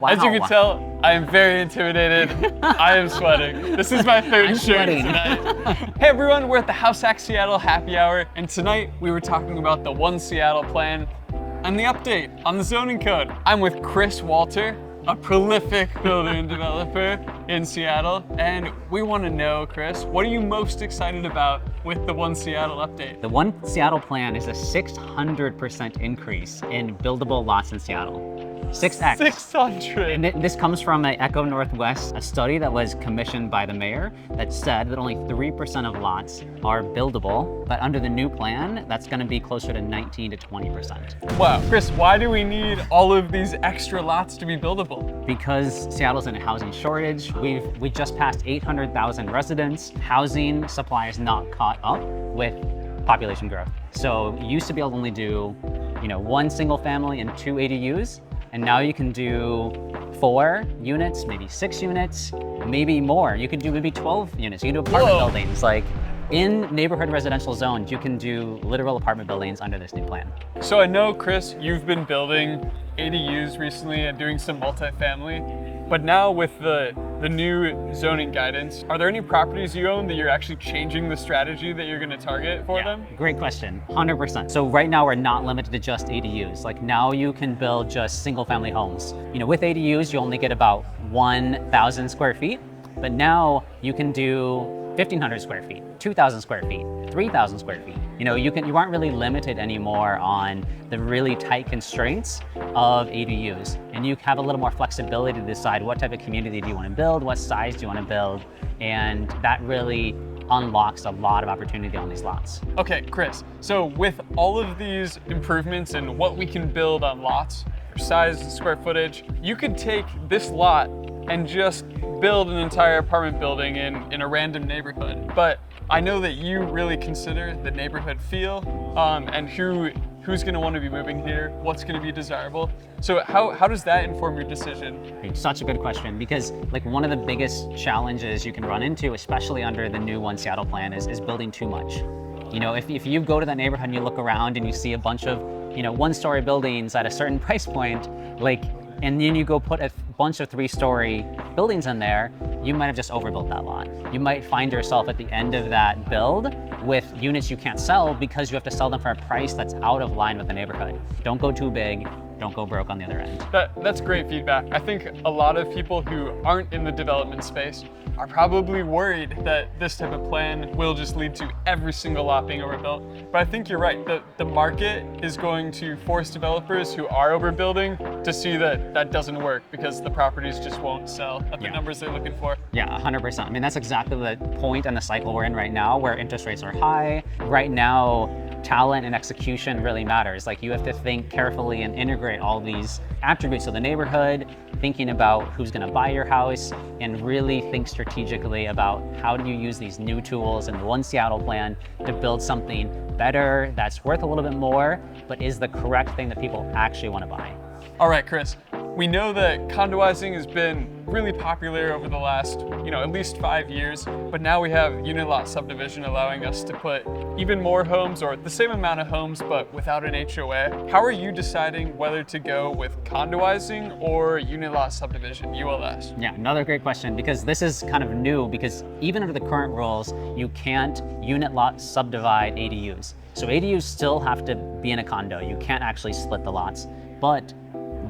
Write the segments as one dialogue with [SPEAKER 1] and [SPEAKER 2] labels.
[SPEAKER 1] Wow.
[SPEAKER 2] As you can tell, I am very intimidated. I am sweating. This is my third shirt tonight. Hey everyone, we're at the Haas Seattle Happy Hour, and tonight we were talking about the One Seattle plan and the update on the zoning code. I'm with Chris Walter, a prolific builder and developer in Seattle, and we want to know, Chris, what are you most excited about with the One Seattle update?
[SPEAKER 1] The One Seattle plan is a 600% increase in buildable lots in Seattle. 6x.
[SPEAKER 2] 600.
[SPEAKER 1] And this comes from an Echo Northwest, a study that was commissioned by the mayor that said that only 3% of lots are buildable, but under the new plan, that's going to be closer to 19 to 20%.
[SPEAKER 2] Wow. Chris, why do we need all of these extra lots to be buildable?
[SPEAKER 1] Because Seattle's in a housing shortage. We just passed 800,000 residents. Housing supply is not caught up with population growth. So you used to be able to only do, one single family and 2 ADUs. And now you can do 4 units, maybe 6 units, maybe more. You could do maybe 12 units. You can do apartment buildings. Like in neighborhood residential zones, you can do literal apartment buildings under this new plan.
[SPEAKER 2] So I know, Chris, you've been building ADUs recently and doing some multifamily, but now with the new zoning guidance, are there any properties you own that you're actually changing the strategy that you're going to target for them?
[SPEAKER 1] Great question, 100%. So right now we're not limited to just ADUs. Like now you can build just single family homes. With ADUs, you only get about 1,000 square feet, but now you can do 1,500 square feet, 2,000 square feet, 3,000 square feet. You aren't really limited anymore on the really tight constraints of ADUs. And you have a little more flexibility to decide what type of community do you want to build, what size do you want to build, and that really unlocks a lot of opportunity on these lots.
[SPEAKER 2] Okay, Chris, so with all of these improvements and what we can build on lots, for size and square footage, you could take this lot and just build an entire apartment building in a random neighborhood. But I know that you really consider the neighborhood feel and who's gonna want to be moving here, what's gonna be desirable. So how does that inform your decision?
[SPEAKER 1] Such a good question, because one of the biggest challenges you can run into, especially under the new One Seattle plan, is building too much. If you go to that neighborhood and you look around and you see a bunch of 1-story buildings at a certain price point, and then you go put a bunch of 3-story buildings in there, you might have just overbuilt that lot. You might find yourself at the end of that build with units you can't sell because you have to sell them for a price that's out of line with the neighborhood. Don't go too big, don't go broke on the other end.
[SPEAKER 2] That's great feedback. I think a lot of people who aren't in the development space are probably worried that this type of plan will just lead to every single lot being overbuilt. But I think you're right. The market is going to force developers who are overbuilding to see that that doesn't work because the properties just won't sell at the numbers they're looking for.
[SPEAKER 1] Yeah, 100%. I mean, that's exactly the point in the cycle we're in right now, where interest rates are high. Right now, talent and execution really matters. You have to think carefully and integrate all these attributes of the neighborhood, thinking about who's going to buy your house, and really think strategically about how do you use these new tools in the One Seattle plan to build something better that's worth a little bit more, but is the correct thing that people actually want to buy.
[SPEAKER 2] All right, Chris. We know that condoizing has been really popular over the last, at least 5 years, but now we have unit lot subdivision allowing us to put even more homes or the same amount of homes, but without an HOA. How are you deciding whether to go with condoizing or unit lot subdivision, ULS?
[SPEAKER 1] Yeah, another great question, because this is kind of new, because even under the current rules, you can't unit lot subdivide ADUs. So ADUs still have to be in a condo. You can't actually split the lots, but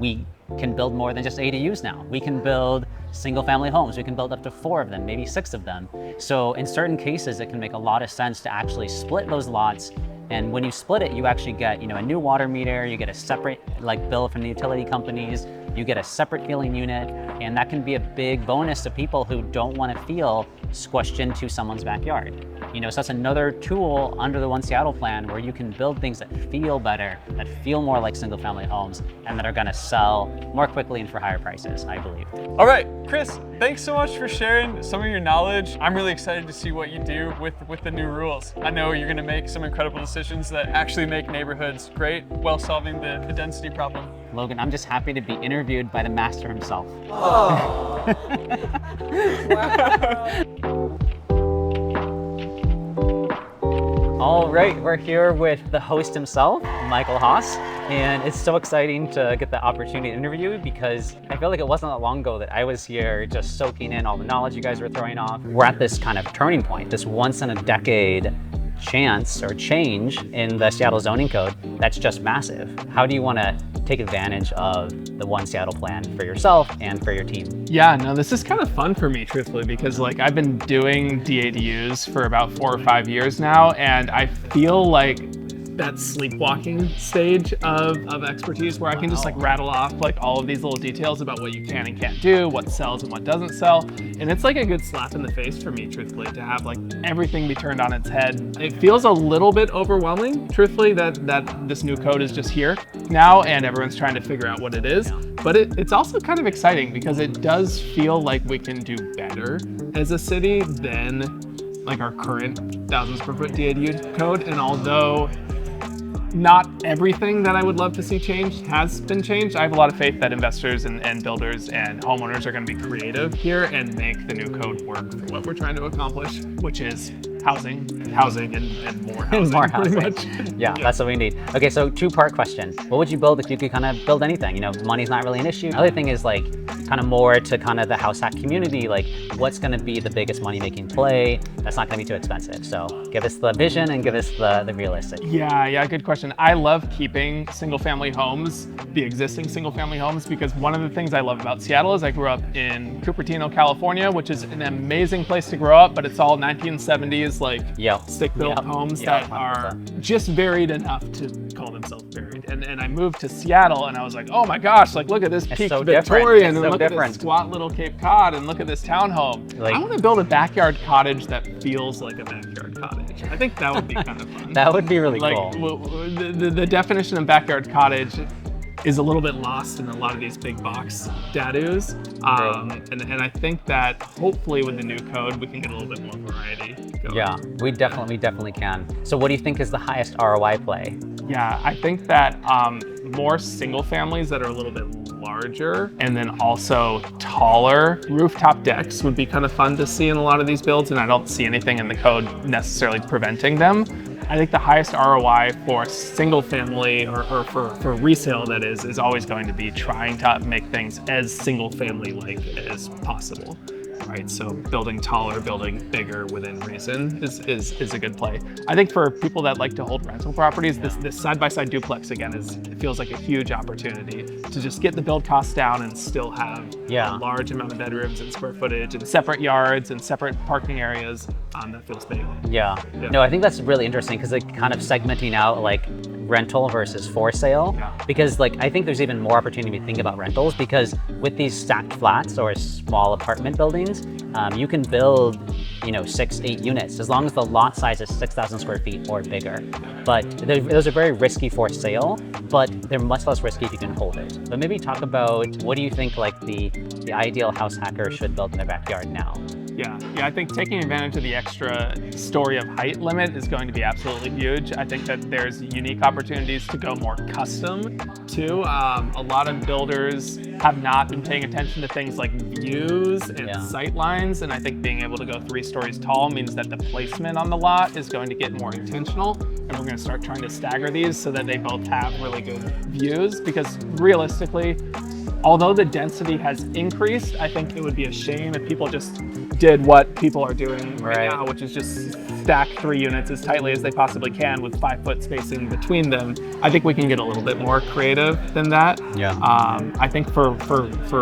[SPEAKER 1] we can build more than just ADUs now. We can build single family homes. We can build up to 4 of them, maybe 6 of them. So in certain cases, it can make a lot of sense to actually split those lots. And when you split it, you actually get, a new water meter, you get a separate bill from the utility companies, you get a separate fueling unit, and that can be a big bonus to people who don't want to feel squished into someone's backyard. So that's another tool under the One Seattle plan where you can build things that feel better, that feel more like single family homes, and that are going to sell more quickly and for higher prices, I believe.
[SPEAKER 2] All right, Chris, thanks so much for sharing some of your knowledge. I'm really excited to see what you do with the new rules. I know you're going to make some incredible decisions that actually make neighborhoods great while solving the density problem.
[SPEAKER 1] Logan, I'm just happy to be interviewed by the master himself.
[SPEAKER 3] Oh. Wow.
[SPEAKER 1] All right, we're here with the host himself, Michael Haas, and it's so exciting to get the opportunity to interview you because I feel like it wasn't that long ago that I was here just soaking in all the knowledge you guys were throwing off. We're at this kind of turning point, this once in a decade chance or change in the Seattle zoning code that's just massive. How do you want to take advantage of the One Seattle plan for yourself and for your team?
[SPEAKER 2] Yeah, no, this is kind of fun for me, truthfully, because like I've been doing DADUs for about 4 or 5 years now, and I feel like that sleepwalking stage of expertise where I can just like rattle off like all of these little details about what you can and can't do, what sells and what doesn't sell. And it's like a good slap in the face for me, truthfully, to have like everything be turned on its head. It feels a little bit overwhelming, truthfully, that this new code is just here now and everyone's trying to figure out what it is. But it's also kind of exciting because it does feel like we can do better as a city than like our current 1,000 square foot DADU code. And although not everything that I would love to see changed has been changed, I have a lot of faith that investors and builders and homeowners are going to be creative here and make the new code work for what we're trying to accomplish, which is housing, and more housing.
[SPEAKER 1] More
[SPEAKER 2] pretty
[SPEAKER 1] housing.
[SPEAKER 2] much.
[SPEAKER 1] Yeah, that's what we need. Okay, so two-part question. What would you build if you could kind of build anything? You know, money's not really an issue. Another thing is like kind of more to kind of the house hack community, like what's going to be the biggest money-making play that's not going to be too expensive. So give us the vision and give us the realistic.
[SPEAKER 2] Yeah, good question. I love keeping single-family homes, the existing single-family homes, because one of the things I love about Seattle is I grew up in Cupertino, California, which is an amazing place to grow up, but it's all 1970s like stick-built homes that are just varied enough to call themselves varied. And I moved to Seattle and I was like, oh my gosh, like look at this peak Victorian and look at this squat little Cape Cod and look at this townhome. Like, I want to build a backyard cottage that feels like a backyard cottage. I think that would be kind of fun.
[SPEAKER 1] That would be really
[SPEAKER 2] like,
[SPEAKER 1] cool.
[SPEAKER 2] The definition of backyard cottage is a little bit lost in a lot of these big box DADUs. And I think that hopefully with the new code, we can get a little bit more variety going.
[SPEAKER 1] Yeah, we definitely can. So what do you think is the highest ROI play?
[SPEAKER 2] Yeah, I think that more single families that are a little bit larger and then also taller rooftop decks would be kind of fun to see in a lot of these builds, and I don't see anything in the code necessarily preventing them. I think the highest ROI for single family or for resale, that is always going to be trying to make things as single family like as possible. Right, so building taller, building bigger within reason is a good play. I think for people that like to hold rental properties, this side-by-side duplex again it feels like a huge opportunity to just get the build costs down and still have a large amount of bedrooms and square footage and separate yards and separate parking areas. That feels big.
[SPEAKER 1] Yeah. No, I think that's really interesting because like kind of segmenting out like rental versus for sale, because like I think there's even more opportunity to think about rentals because with these stacked flats or small apartment buildings, you can build 6-8 units as long as the lot size is 6,000 square feet or bigger. But those are very risky for sale, but they're much less risky if you can hold it. But maybe talk about what do you think like the ideal house hacker should build in their backyard now?
[SPEAKER 2] Yeah, I think taking advantage of the extra story of height limit is going to be absolutely huge. I think that there's unique opportunities to go more custom too. A lot of builders have not been paying attention to things like views and sight lines, and I think being able to go 3 stories tall means that the placement on the lot is going to get more intentional, and we're going to start trying to stagger these so that they both have really good views, because realistically, although the density has increased, I think it would be a shame if people just did what people are doing right now, which is just stack 3 units as tightly as they possibly can with 5-foot spacing between them. I think we can get a little bit more creative than that. Yeah. I think for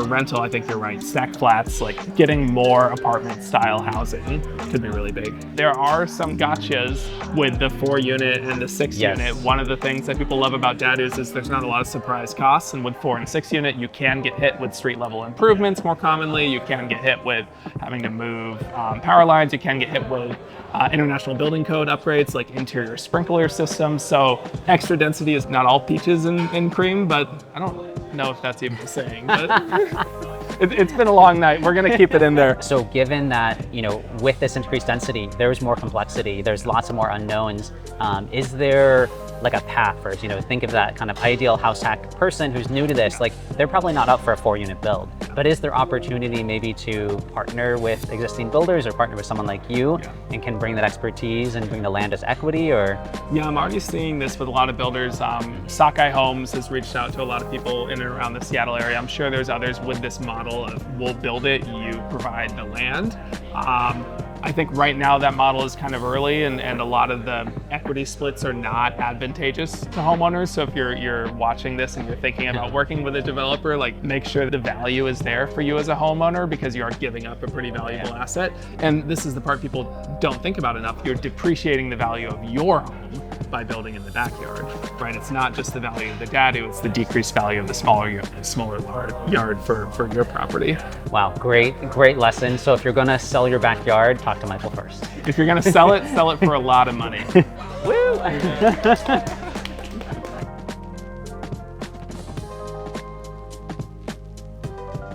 [SPEAKER 2] rental, I think you're right. Stacked flats, like getting more apartment style housing could be really big. There are some gotchas with the 4-unit and the 6-unit. One of the things that people love about DADUs is there's not a lot of surprise costs, and with 4 and 6-unit, you can get hit with street level improvements more commonly. You can get hit with having to move power lines. You can get hit with international building code upgrades like interior sprinkler systems. So extra density is not all peaches and cream, but I don't know if that's even a saying. But It's been a long night. We're gonna keep it in there.
[SPEAKER 1] So given that, with this increased density, there's more complexity, there's lots of more unknowns, is there like a path first? Think of that kind of ideal house hack person who's new to this, like they're probably not up for a 4-unit build, but is there opportunity maybe to partner with existing builders or partner with someone like you and can bring that expertise and bring the land as equity? Or
[SPEAKER 2] yeah, I'm already seeing this with a lot of builders. Sockeye Homes has reached out to a lot of people in and around the Seattle area. I'm sure there's others with this model of we'll build it, you provide the land. I think right now that model is kind of early and a lot of the equity splits are not advantageous to homeowners. So if you're watching this and you're thinking about working with a developer, like make sure the value is there for you as a homeowner because you are giving up a pretty valuable asset. And this is the part people don't think about enough. You're depreciating the value of your home by building in the backyard, right? It's not just the value of the DADU, it's the decreased value of the smaller yard for your property.
[SPEAKER 1] Wow, great lesson. So if you're gonna sell your backyard, talk to Michael first.
[SPEAKER 2] If you're gonna sell it for a lot of money.
[SPEAKER 1] Woo!